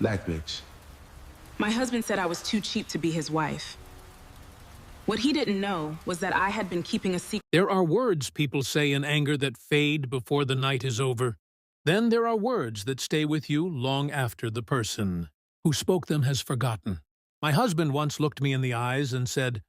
Black bitch. My husband said I was too cheap to be his wife. What he didn't know was that I had been keeping a secret. There are words people say in anger that fade before the night is over. Then there are words that stay with you long after the person who spoke them has forgotten. My husband once looked me in the eyes and said,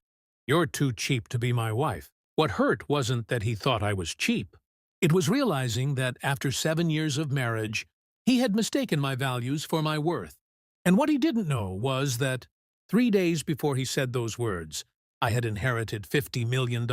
"You're too cheap to be my wife." What hurt wasn't that he thought I was cheap. It was realizing that after 7 years of marriage, he had mistaken my values for my worth. And what he didn't know was that 3 days before he said those words, I had inherited $50 million,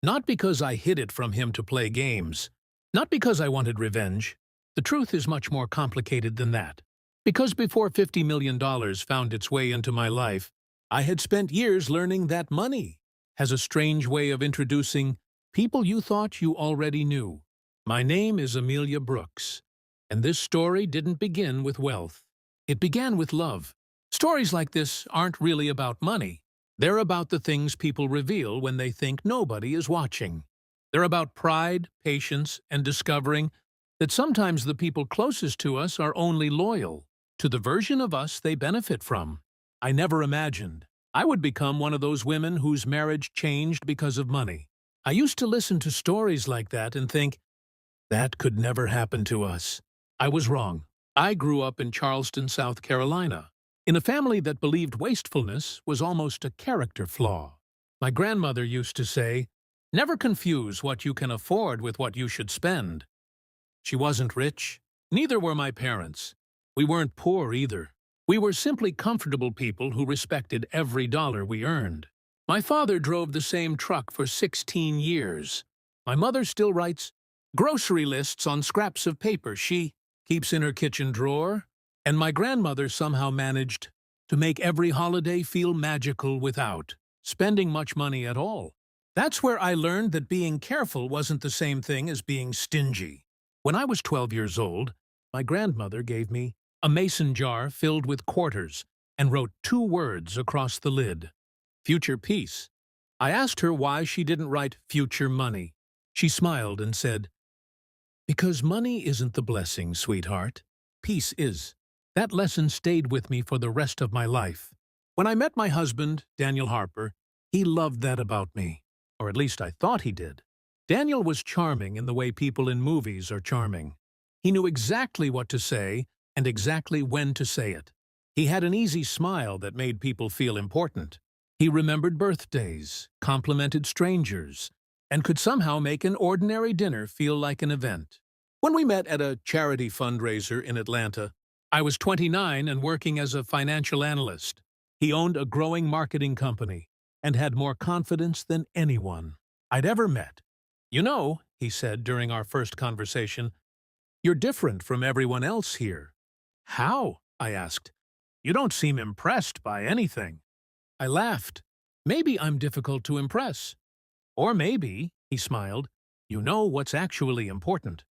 not because I hid it from him to play games, not because I wanted revenge. The truth is much more complicated than that. Because before $50 million found its way into my life, I had spent years learning that money has a strange way of introducing people you thought you already knew. My name is Amelia Brooks, and this story didn't begin with wealth. It began with love. Stories like this aren't really about money. They're about the things people reveal when they think nobody is watching. They're about pride, patience, and discovering that sometimes the people closest to us are only loyal to the version of us they benefit from. I never imagined I would become one of those women whose marriage changed because of money. I used to listen to stories like that and think, that could never happen to us. I was wrong. I grew up in Charleston, South Carolina, in a family that believed wastefulness was almost a character flaw. My grandmother used to say, "Never confuse what you can afford with what you should spend." She wasn't rich. Neither were my parents. We weren't poor either. We were simply comfortable people who respected every dollar we earned. My father drove the same truck for 16 years. My mother still writes grocery lists on scraps of paper she keeps in her kitchen drawer, and my grandmother somehow managed to make every holiday feel magical without spending much money at all. That's where I learned that being careful wasn't the same thing as being stingy. When I was 12 years old, my grandmother gave me a mason jar filled with quarters and wrote 2 words across the lid: future peace. I asked her why she didn't write future money. She smiled and said, "Because money isn't the blessing, sweetheart. Peace is." That lesson stayed with me for the rest of my life. When I met my husband, Daniel Harper, he loved that about me, or at least I thought he did. Daniel was charming in the way people in movies are charming. He knew exactly what to say and exactly when to say it. He had an easy smile that made people feel important. He remembered birthdays, complimented strangers, and could somehow make an ordinary dinner feel like an event. When we met at a charity fundraiser in Atlanta, I was 29 and working as a financial analyst. He owned a growing marketing company and had more confidence than anyone I'd ever met. "You know," he said during our first conversation, "you're different from everyone else here." "How?" I asked. "You don't seem impressed by anything." I laughed. "Maybe I'm difficult to impress. Or maybe," he smiled, "you know what's actually important."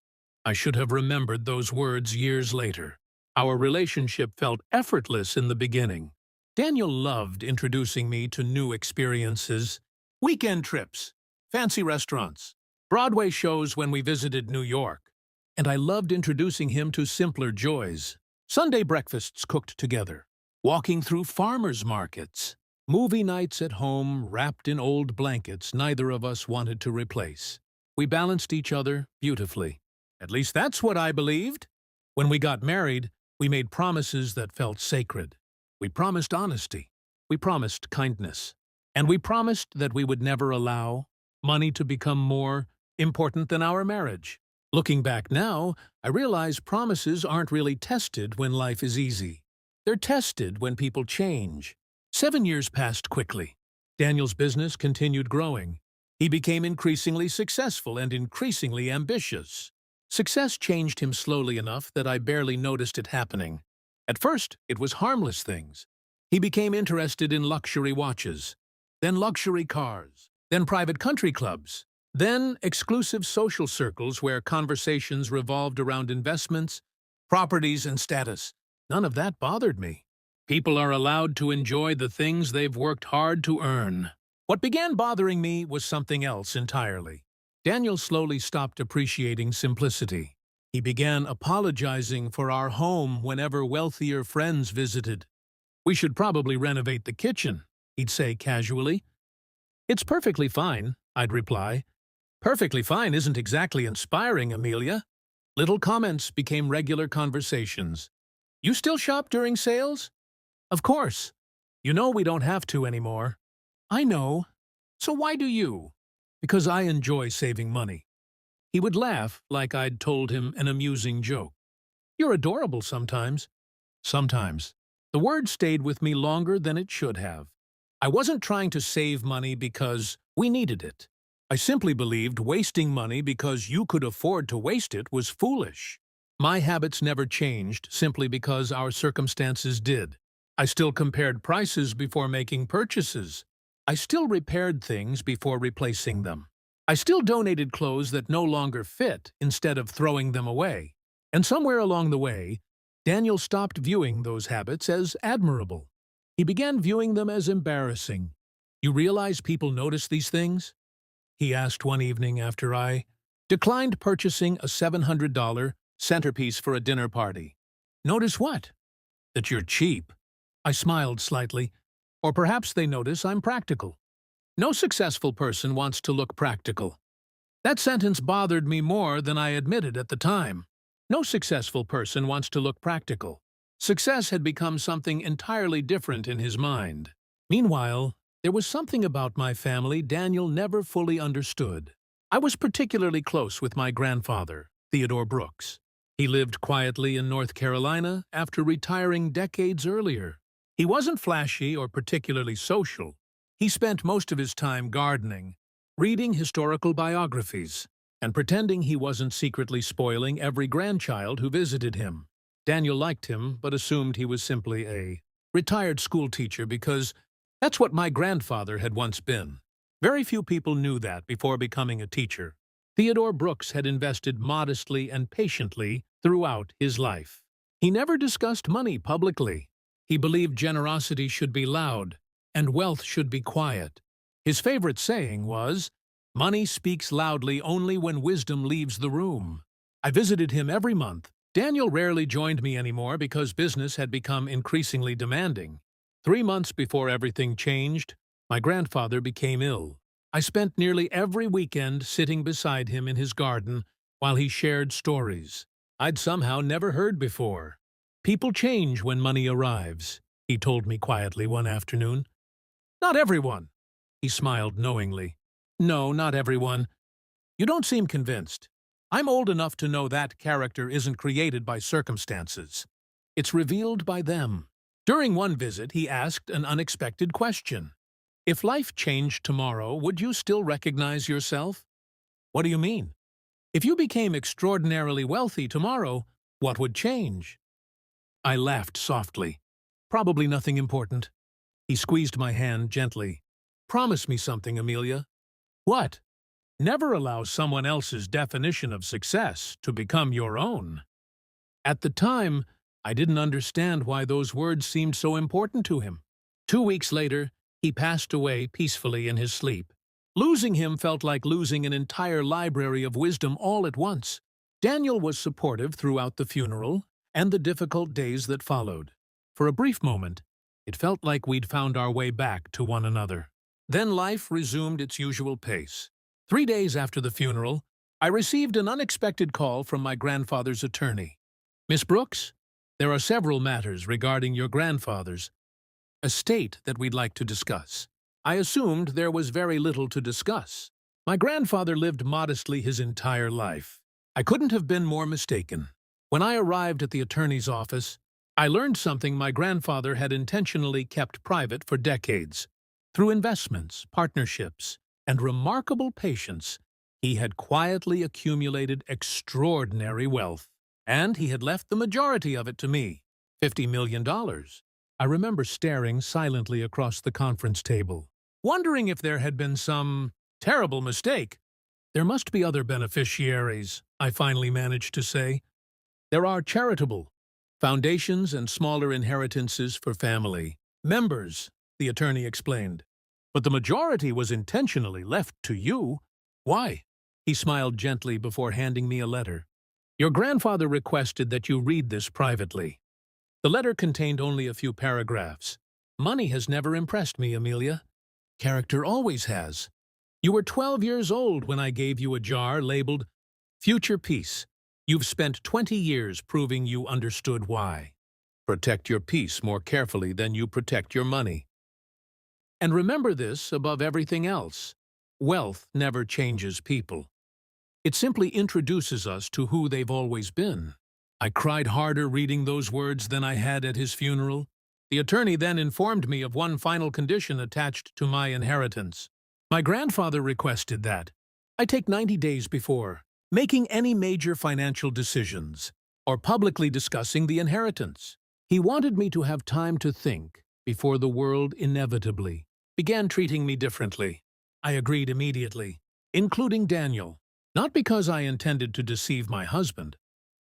I should have remembered those words years later. Our relationship felt effortless in the beginning. Daniel loved introducing me to new experiences, weekend trips, fancy restaurants, Broadway shows when we visited New York. And I loved introducing him to simpler joys, Sunday breakfasts cooked together, walking through farmers' markets, movie nights at home wrapped in old blankets neither of us wanted to replace. We balanced each other beautifully. At least that's what I believed. When we got married, we made promises that felt sacred. We promised honesty. We promised kindness. And we promised that we would never allow money to become more important than our marriage. Looking back now, I realize promises aren't really tested when life is easy. They're tested when people change. 7 years passed quickly. Daniel's business continued growing. He became increasingly successful and increasingly ambitious. Success changed him slowly enough that I barely noticed it happening. At first, it was harmless things. He became interested in luxury watches, then luxury cars, then private country clubs, then exclusive social circles where conversations revolved around investments, properties, and status. None of that bothered me. People are allowed to enjoy the things they've worked hard to earn. What began bothering me was something else entirely. Daniel slowly stopped appreciating simplicity. He began apologizing for our home whenever wealthier friends visited. "We should probably renovate the kitchen," he'd say casually. "It's perfectly fine," I'd reply. "Perfectly fine isn't exactly inspiring, Amelia." Little comments became regular conversations. "You still shop during sales?" "Of course. You know we don't have to anymore." "I know. So why do you?" "Because I enjoy saving money." He would laugh like I'd told him an amusing joke. "You're adorable sometimes." Sometimes. The word stayed with me longer than it should have. I wasn't trying to save money because we needed it. I simply believed wasting money because you could afford to waste it was foolish. My habits never changed simply because our circumstances did. I still compared prices before making purchases. I still repaired things before replacing them. I still donated clothes that no longer fit instead of throwing them away. And somewhere along the way, Daniel stopped viewing those habits as admirable. He began viewing them as embarrassing. "You realize people notice these things?" he asked one evening after I declined purchasing a $700 centerpiece for a dinner party. "Notice what?" "That you're cheap." I smiled slightly. "Or perhaps they notice I'm practical." No successful person wants to look practical. That sentence bothered me more than I admitted at the time. No successful person wants to look practical. Success had become something entirely different in his mind. Meanwhile, there was something about my family Daniel never fully understood. I was particularly close with my grandfather, Theodore Brooks. He lived quietly in North Carolina after retiring decades earlier. He wasn't flashy or particularly social. He spent most of his time gardening, reading historical biographies, and pretending he wasn't secretly spoiling every grandchild who visited him. Daniel liked him, but assumed he was simply a retired schoolteacher because that's what my grandfather had once been. Very few people knew that before becoming a teacher. Theodore Brooks had invested modestly and patiently throughout his life. He never discussed money publicly. He believed generosity should be loud, and wealth should be quiet. His favorite saying was, "Money speaks loudly only when wisdom leaves the room." I visited him every month. Daniel rarely joined me anymore because business had become increasingly demanding. 3 months before everything changed, my grandfather became ill. I spent nearly every weekend sitting beside him in his garden while he shared stories I'd somehow never heard before. "People change when money arrives," he told me quietly one afternoon. "Not everyone." He smiled knowingly. "No, not everyone. You don't seem convinced. I'm old enough to know that character isn't created by circumstances. It's revealed by them." During one visit, he asked an unexpected question. "If life changed tomorrow, would you still recognize yourself?" "What do you mean?" "If you became extraordinarily wealthy tomorrow, what would change?" I laughed softly. "Probably nothing important." He squeezed my hand gently. "Promise me something, Amelia." "What?" "Never allow someone else's definition of success to become your own." At the time, I didn't understand why those words seemed so important to him. 2 weeks later, he passed away peacefully in his sleep. Losing him felt like losing an entire library of wisdom all at once. Daniel was supportive throughout the funeral and the difficult days that followed. For a brief moment, it felt like we'd found our way back to one another. Then life resumed its usual pace. 3 days after the funeral, I received an unexpected call from my grandfather's attorney. "Miss Brooks, there are several matters regarding your grandfather's estate that we'd like to discuss." I assumed there was very little to discuss. My grandfather lived modestly his entire life. I couldn't have been more mistaken. When I arrived at the attorney's office, I learned something my grandfather had intentionally kept private for decades. Through investments, partnerships, and remarkable patience, he had quietly accumulated extraordinary wealth. And he had left the majority of it to me, $50 million. I remember staring silently across the conference table, wondering if there had been some terrible mistake. "There must be other beneficiaries," I finally managed to say. "There are charitable foundations and smaller inheritances for family members," the attorney explained. "But the majority was intentionally left to you." "Why?" He smiled gently before handing me a letter. Your grandfather requested that you read this privately. The letter contained only a few paragraphs. Money has never impressed me, Amelia. Character always has. You were 12 years old when I gave you a jar labeled Future Peace. You've spent 20 years proving you understood why. Protect your peace more carefully than you protect your money. And remember this above everything else. Wealth never changes people. It simply introduces us to who they've always been. I cried harder reading those words than I had at his funeral. The attorney then informed me of one final condition attached to my inheritance. My grandfather requested that I take 90 days before making any major financial decisions or publicly discussing the inheritance. He wanted me to have time to think before the world inevitably began treating me differently. I agreed immediately, including Daniel, not because I intended to deceive my husband,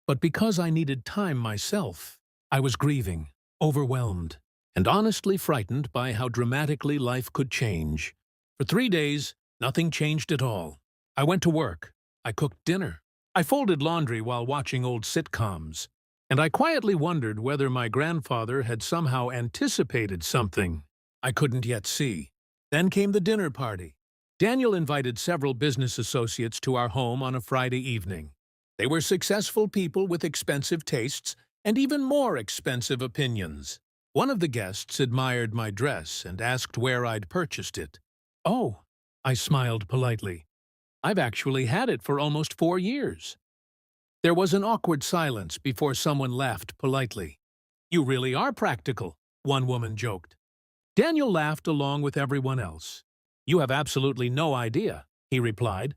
but because I needed time myself. I was grieving, overwhelmed, and honestly frightened by how dramatically life could change. For 3 days, nothing changed at all. I went to work. I cooked dinner. I folded laundry while watching old sitcoms. And I quietly wondered whether my grandfather had somehow anticipated something I couldn't yet see. Then came the dinner party. Daniel invited several business associates to our home on a Friday evening. They were successful people with expensive tastes and even more expensive opinions. One of the guests admired my dress and asked where I'd purchased it. "Oh," I smiled politely. "I've actually had it for almost 4 years." There was an awkward silence before someone laughed politely. "You really are practical," one woman joked. Daniel laughed along with everyone else. "You have absolutely no idea," he replied.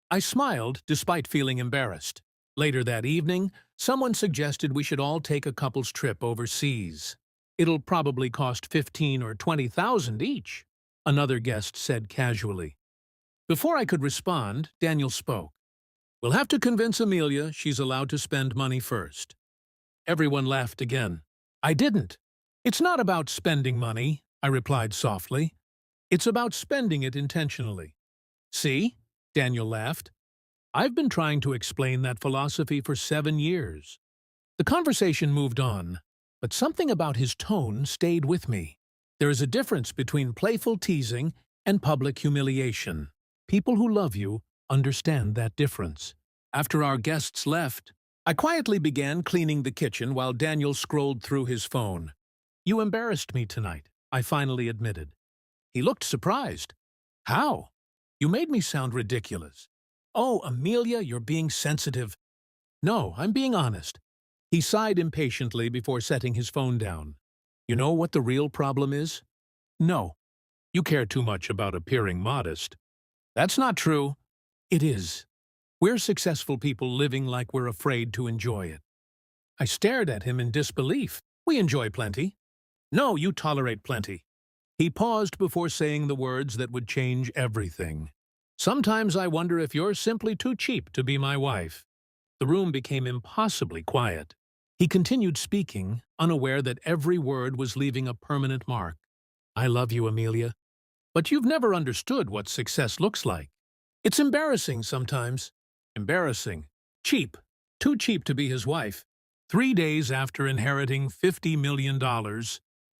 I smiled despite feeling embarrassed. Later that evening, someone suggested we should all take a couple's trip overseas. "It'll probably cost 15 or 20,000 each," another guest said casually. Before I could respond, Daniel spoke. "We'll have to convince Amelia she's allowed to spend money first." Everyone laughed again. I didn't. "It's not about spending money," I replied softly. "It's about spending it intentionally." "See?" Daniel laughed. "I've been trying to explain that philosophy for 7 years." The conversation moved on, but something about his tone stayed with me. There is a difference between playful teasing and public humiliation. People who love you understand that difference. After our guests left, I quietly began cleaning the kitchen while Daniel scrolled through his phone. "You embarrassed me tonight," I finally admitted. He looked surprised. "How? You made me sound ridiculous." "Oh, Amelia, you're being sensitive." "No, I'm being honest." He sighed impatiently before setting his phone down. "You know what the real problem is?" "No." "You care too much about appearing modest." "That's not true." "It is. We're successful people living like we're afraid to enjoy it." I stared at him in disbelief. "We enjoy plenty." "No, you tolerate plenty." He paused before saying the words that would change everything. "Sometimes I wonder if you're simply too cheap to be my wife." The room became impossibly quiet. He continued speaking, unaware that every word was leaving a permanent mark. "I love you, Amelia. But you've never understood what success looks like. It's embarrassing sometimes." Embarrassing. Cheap. Too cheap to be his wife. 3 days after inheriting $50 million,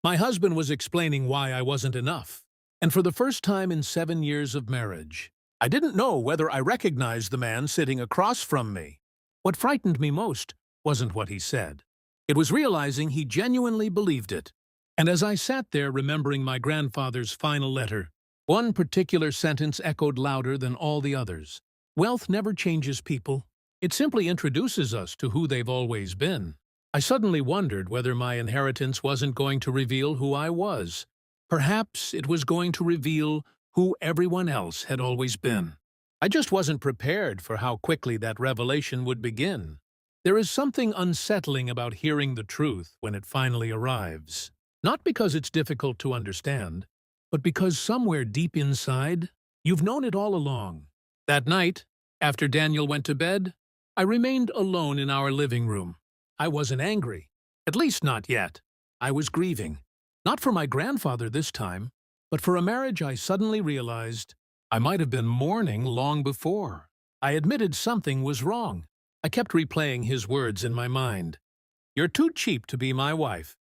my husband was explaining why I wasn't enough. And for the first time in 7 years of marriage, I didn't know whether I recognized the man sitting across from me. What frightened me most wasn't what he said. It was realizing he genuinely believed it. And as I sat there remembering my grandfather's final letter, one particular sentence echoed louder than all the others. "Wealth never changes people. It simply introduces us to who they've always been." I suddenly wondered whether my inheritance wasn't going to reveal who I was. Perhaps it was going to reveal who everyone else had always been. I just wasn't prepared for how quickly that revelation would begin. There is something unsettling about hearing the truth when it finally arrives. Not because it's difficult to understand, but because somewhere deep inside, you've known it all along. That night, after Daniel went to bed, I remained alone in our living room. I wasn't angry, at least not yet. I was grieving, not for my grandfather this time, but for a marriage I suddenly realized I might have been mourning long before. I admitted something was wrong. I kept replaying his words in my mind. You're too cheap to be my wife.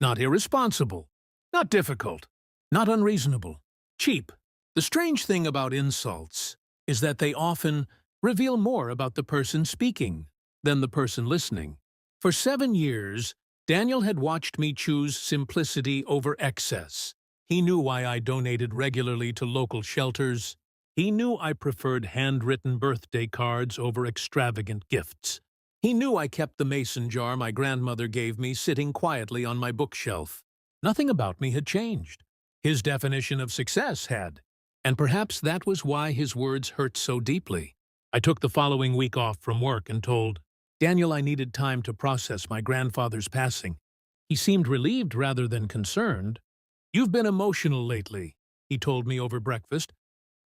Not irresponsible. Not difficult. Not unreasonable. Cheap. The strange thing about insults is that they often reveal more about the person speaking than the person listening. For 7 years, Daniel had watched me choose simplicity over excess. He knew why I donated regularly to local shelters. He knew I preferred handwritten birthday cards over extravagant gifts. He knew I kept the mason jar my grandmother gave me sitting quietly on my bookshelf. Nothing about me had changed. His definition of success had. And perhaps that was why his words hurt so deeply. I took the following week off from work and told Daniel I needed time to process my grandfather's passing. He seemed relieved rather than concerned. You've been emotional lately, he told me over breakfast.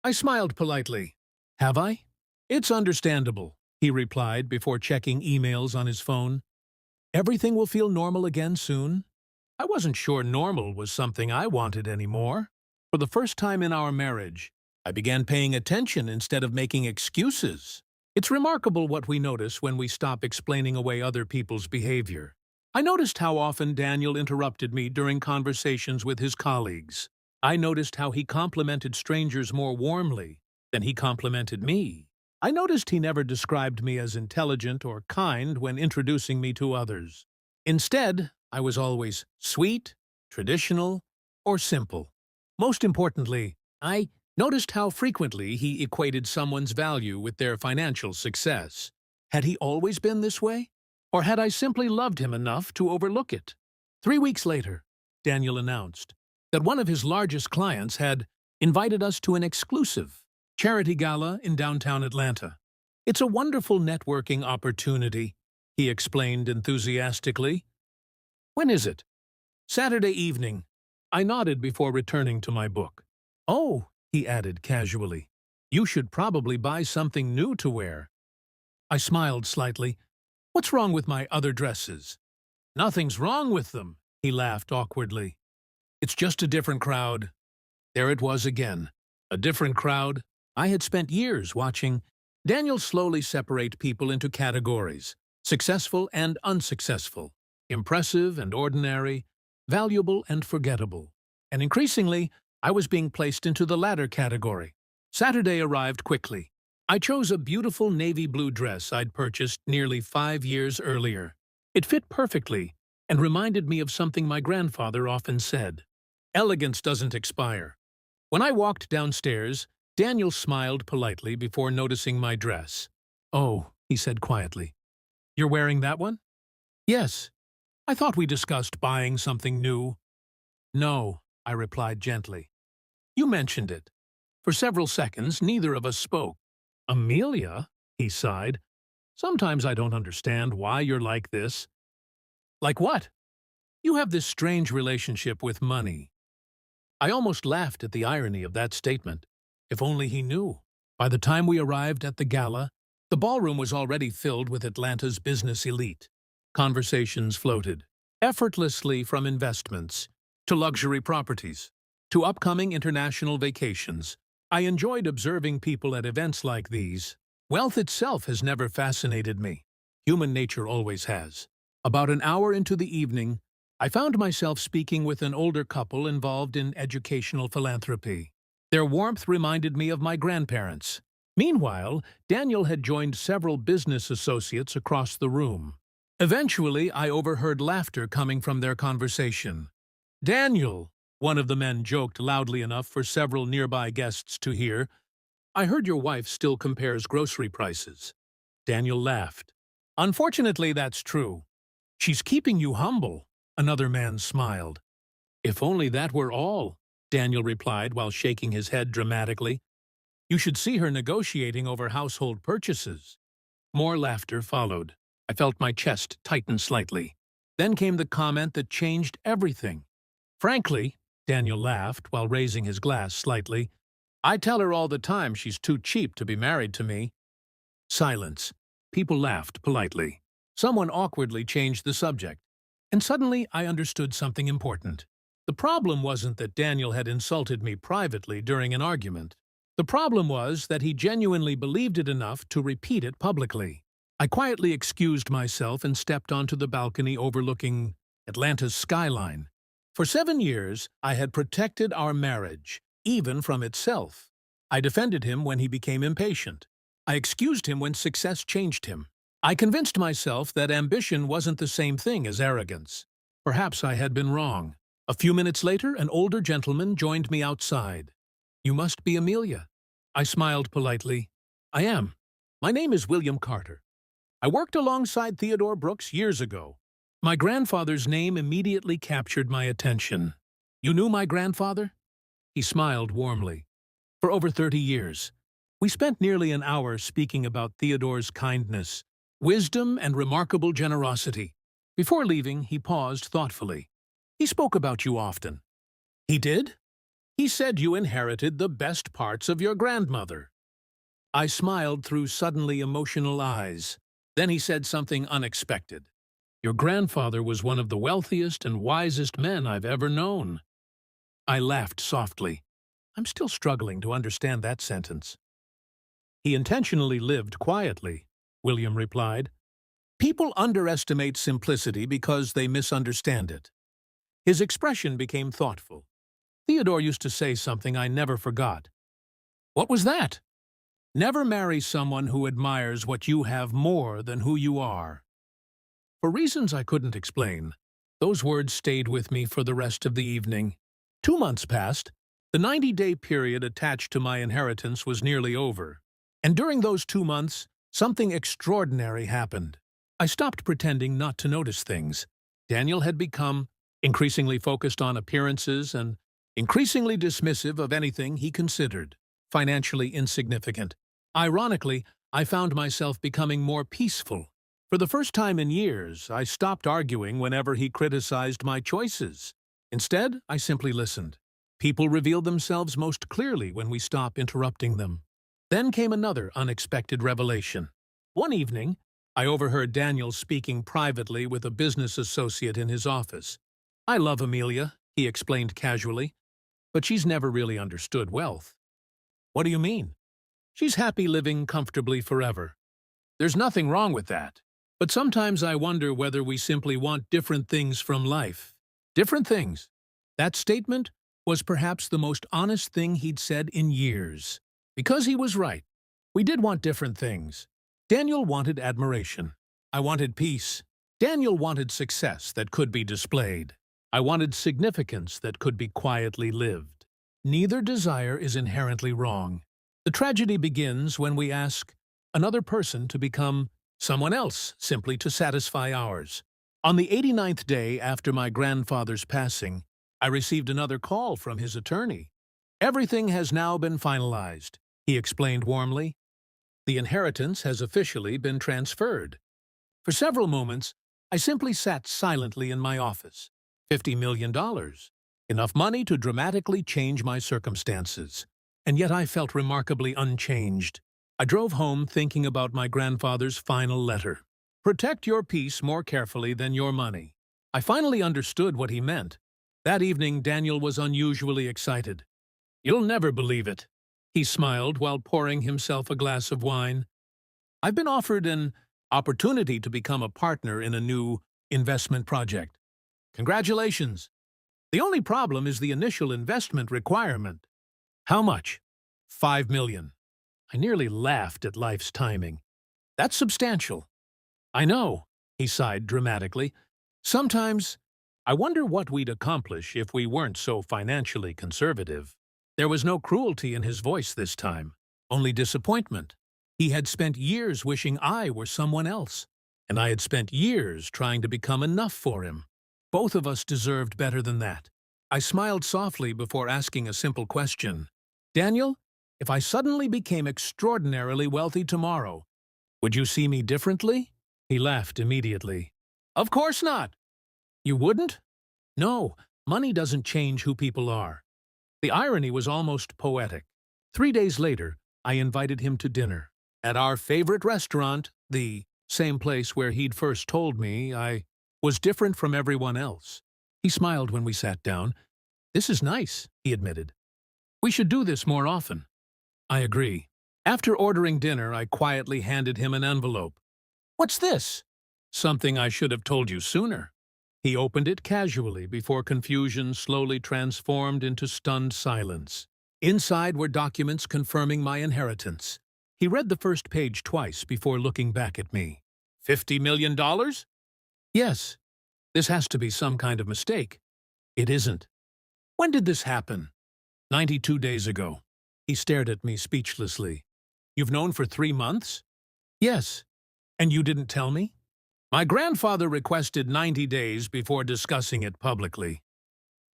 I smiled politely. Have I? It's understandable, he replied before checking emails on his phone. Everything will feel normal again soon. I wasn't sure normal was something I wanted anymore. For the first time in our marriage, I began paying attention instead of making excuses. It's remarkable what we notice when we stop explaining away other people's behavior. I noticed how often Daniel interrupted me during conversations with his colleagues. I noticed how he complimented strangers more warmly than he complimented me. I noticed he never described me as intelligent or kind when introducing me to others. Instead, I was always sweet, traditional, or simple. Most importantly, I noticed how frequently he equated someone's value with their financial success. Had he always been this way? Or had I simply loved him enough to overlook it? 3 weeks later, Daniel announced that one of his largest clients had invited us to an exclusive charity gala in downtown Atlanta. It's a wonderful networking opportunity, he explained enthusiastically. When is it? Saturday evening. I nodded before returning to my book. Oh, he added casually, you should probably buy something new to wear. I smiled slightly. What's wrong with my other dresses? Nothing's wrong with them, he laughed awkwardly. It's just a different crowd. There it was again. A different crowd. I had spent years watching Daniel slowly separate people into categories, successful and unsuccessful, impressive and ordinary, valuable and forgettable. And increasingly, I was being placed into the latter category. Saturday arrived quickly. I chose a beautiful navy blue dress I'd purchased nearly 5 years earlier. It fit perfectly and reminded me of something my grandfather often said. Elegance doesn't expire. When I walked downstairs, Daniel smiled politely before noticing my dress. Oh, he said quietly. You're wearing that one? Yes. I thought we discussed buying something new. No, I replied gently. You mentioned it. For several seconds, neither of us spoke. Amelia, he sighed. Sometimes I don't understand why you're like this. Like what? You have this strange relationship with money. I almost laughed at the irony of that statement. If only he knew. By the time we arrived at the gala, the ballroom was already filled with Atlanta's business elite. Conversations floated, effortlessly from investments, to luxury properties, to upcoming international vacations. I enjoyed observing people at events like these. Wealth itself has never fascinated me. Human nature always has. About an hour into the evening, I found myself speaking with an older couple involved in educational philanthropy. Their warmth reminded me of my grandparents. Meanwhile, Daniel had joined several business associates across the room. Eventually, I overheard laughter coming from their conversation. Daniel, one of the men joked loudly enough for several nearby guests to hear, I heard your wife still compares grocery prices. Daniel laughed. Unfortunately, that's true. She's keeping you humble, another man smiled. If only that were all, Daniel replied while shaking his head dramatically. You should see her negotiating over household purchases. More laughter followed. I felt my chest tighten slightly. Then came the comment that changed everything. Frankly, Daniel laughed while raising his glass slightly, I tell her all the time she's too cheap to be married to me. Silence. People laughed politely. Someone awkwardly changed the subject. And suddenly I understood something important. The problem wasn't that Daniel had insulted me privately during an argument. The problem was that he genuinely believed it enough to repeat it publicly. I quietly excused myself and stepped onto the balcony overlooking Atlanta's skyline. For 7 years, I had protected our marriage, even from itself. I defended him when he became impatient. I excused him when success changed him. I convinced myself that ambition wasn't the same thing as arrogance. Perhaps I had been wrong. A few minutes later, an older gentleman joined me outside. "You must be Amelia." I smiled politely. "I am. My name is William Carter. I worked alongside Theodore Brooks years ago." My grandfather's name immediately captured my attention. "You knew my grandfather?" He smiled warmly. "For over 30 years. We spent nearly an hour speaking about Theodore's kindness, wisdom, and remarkable generosity. Before leaving, he paused thoughtfully. He spoke about you often." "He did?" "He said you inherited the best parts of your grandmother." I smiled through suddenly emotional eyes. Then he said something unexpected. "Your grandfather was one of the wealthiest and wisest men I've ever known." I laughed softly. I'm still struggling to understand that sentence. "He intentionally lived quietly," William replied. "People underestimate simplicity because they misunderstand it." His expression became thoughtful. Theodore used to say something I never forgot. "What was that?" "Never marry someone who admires what you have more than who you are." For reasons I couldn't explain, those words stayed with me for the rest of the evening. 2 months passed. The 90-day period attached to my inheritance was nearly over. And during those 2 months, something extraordinary happened. I stopped pretending not to notice things. Daniel had become increasingly focused on appearances and increasingly dismissive of anything he considered financially insignificant. Ironically, I found myself becoming more peaceful. For the first time in years, I stopped arguing whenever he criticized my choices. Instead, I simply listened. People reveal themselves most clearly when we stop interrupting them. Then came another unexpected revelation. One evening, I overheard Daniel speaking privately with a business associate in his office. "I love Amelia," he explained casually, "but she's never really understood wealth." "What do you mean?" "She's happy living comfortably forever." "There's nothing wrong with that. But sometimes I wonder whether we simply want different things from life." Different things. That statement was perhaps the most honest thing he'd said in years. Because he was right. We did want different things. Daniel wanted admiration. I wanted peace. Daniel wanted success that could be displayed. I wanted significance that could be quietly lived. Neither desire is inherently wrong. The tragedy begins when we ask another person to become someone else simply to satisfy ours. On the 89th day after my grandfather's passing, I received another call from his attorney. "Everything has now been finalized," he explained warmly. "The inheritance has officially been transferred." For several moments, I simply sat silently in my office. $50 million. Enough money to dramatically change my circumstances. And yet I felt remarkably unchanged. I drove home thinking about my grandfather's final letter. "Protect your peace more carefully than your money." I finally understood what he meant. That evening, Daniel was unusually excited. "You'll never believe it," he smiled while pouring himself a glass of wine. "I've been offered an opportunity to become a partner in a new investment project." "Congratulations. The only problem is the initial investment requirement." "How much?" $5 million. I nearly laughed at life's timing. "That's substantial." "I know," he sighed dramatically. "Sometimes I wonder what we'd accomplish if we weren't so financially conservative." There was no cruelty in his voice this time, only disappointment. He had spent years wishing I were someone else, and I had spent years trying to become enough for him. Both of us deserved better than that. I smiled softly before asking a simple question. "Daniel, if I suddenly became extraordinarily wealthy tomorrow, would you see me differently?" He laughed immediately. "Of course not." "You wouldn't?" "No, money doesn't change who people are." The irony was almost poetic. 3 days later, I invited him to dinner. At our favorite restaurant, the same place where he'd first told me I was different from everyone else. He smiled when we sat down. "This is nice," he admitted. "We should do this more often." "I agree." After ordering dinner, I quietly handed him an envelope. What's this? Something I should have told you sooner. He opened it casually before confusion slowly transformed into stunned silence. Inside were documents confirming my inheritance. He read the first page twice before looking back at me. $50 million? Yes. This has to be some kind of mistake. It isn't. When did this happen? 92 days ago. He stared at me speechlessly. You've known for 3 months? Yes. And you didn't tell me? My grandfather requested 90 days before discussing it publicly.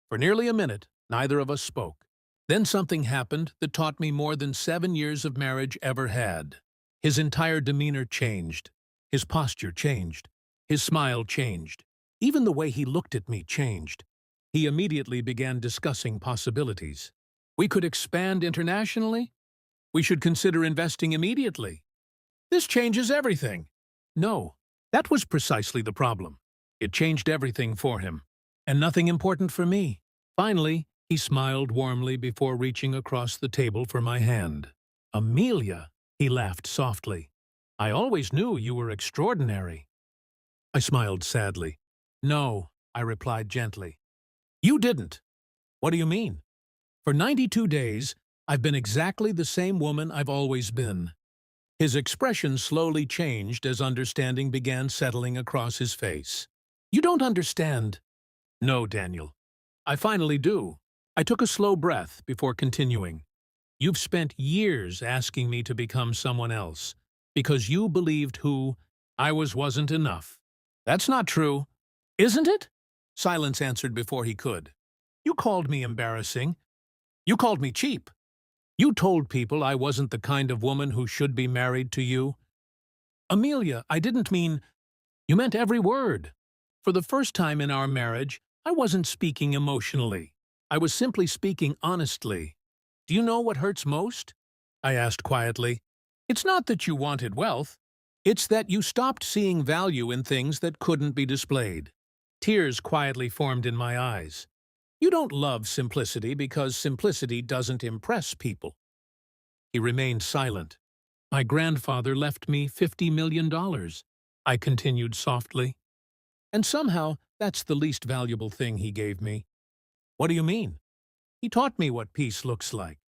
For nearly a minute, neither of us spoke. Then something happened that taught me more than 7 years of marriage ever had. His entire demeanor changed. His posture changed. His smile changed. Even the way he looked at me changed. He immediately began discussing possibilities. We could expand internationally. We should consider investing immediately. This changes everything. No, that was precisely the problem. It changed everything for him, and nothing important for me. Finally, he smiled warmly before reaching across the table for my hand. Amelia, he laughed softly. I always knew you were extraordinary. I smiled sadly. No, I replied gently. You didn't. What do you mean? For 92 days, I've been exactly the same woman I've always been. His expression slowly changed as understanding began settling across his face. You don't understand. No, Daniel. I finally do. I took a slow breath before continuing. You've spent years asking me to become someone else because you believed who I wasn't enough. That's not true. Isn't it? Silence answered before he could. You called me embarrassing. You called me cheap. You told people I wasn't the kind of woman who should be married to you. Amelia, I didn't mean... You meant every word. For the first time in our marriage, I wasn't speaking emotionally. I was simply speaking honestly. Do you know what hurts most? I asked quietly. It's not that you wanted wealth. It's that you stopped seeing value in things that couldn't be displayed. Tears quietly formed in my eyes. You don't love simplicity because simplicity doesn't impress people. He remained silent. My grandfather left me $50 million, I continued softly. And somehow, that's the least valuable thing he gave me. What do you mean? He taught me what peace looks like.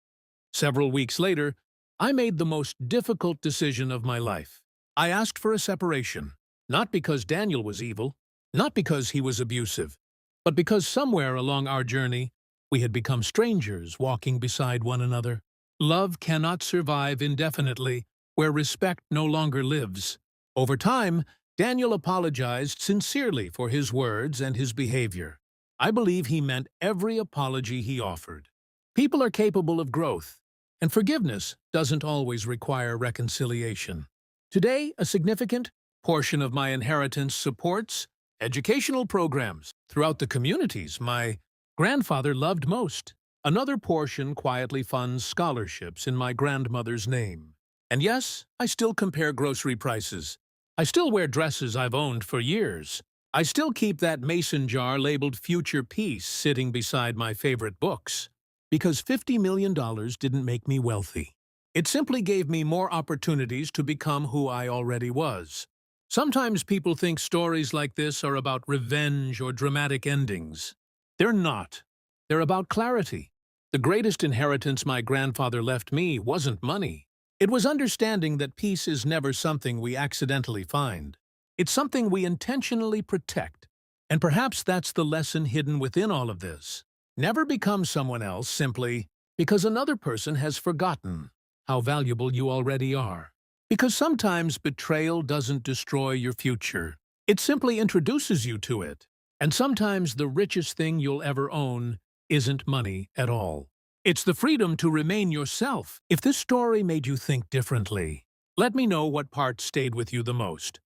Several weeks later, I made the most difficult decision of my life. I asked for a separation, not because Daniel was evil, not because he was abusive, but because somewhere along our journey, we had become strangers walking beside one another. Love cannot survive indefinitely where respect no longer lives. Over time, Daniel apologized sincerely for his words and his behavior. I believe he meant every apology he offered. People are capable of growth, and forgiveness doesn't always require reconciliation. Today, a significant portion of my inheritance supports educational programs throughout the communities my grandfather loved most. Another portion quietly funds scholarships in my grandmother's name. And yes, I still compare grocery prices. I still wear dresses I've owned for years. I still keep that mason jar labeled Future Peace sitting beside my favorite books. Because $50 million didn't make me wealthy. It simply gave me more opportunities to become who I already was. Sometimes people think stories like this are about revenge or dramatic endings. They're not. They're about clarity. The greatest inheritance my grandfather left me wasn't money. It was understanding that peace is never something we accidentally find. It's something we intentionally protect. And perhaps that's the lesson hidden within all of this. Never become someone else simply because another person has forgotten how valuable you already are. Because sometimes betrayal doesn't destroy your future. It simply introduces you to it. And sometimes the richest thing you'll ever own isn't money at all. It's the freedom to remain yourself. If this story made you think differently, let me know what part stayed with you the most.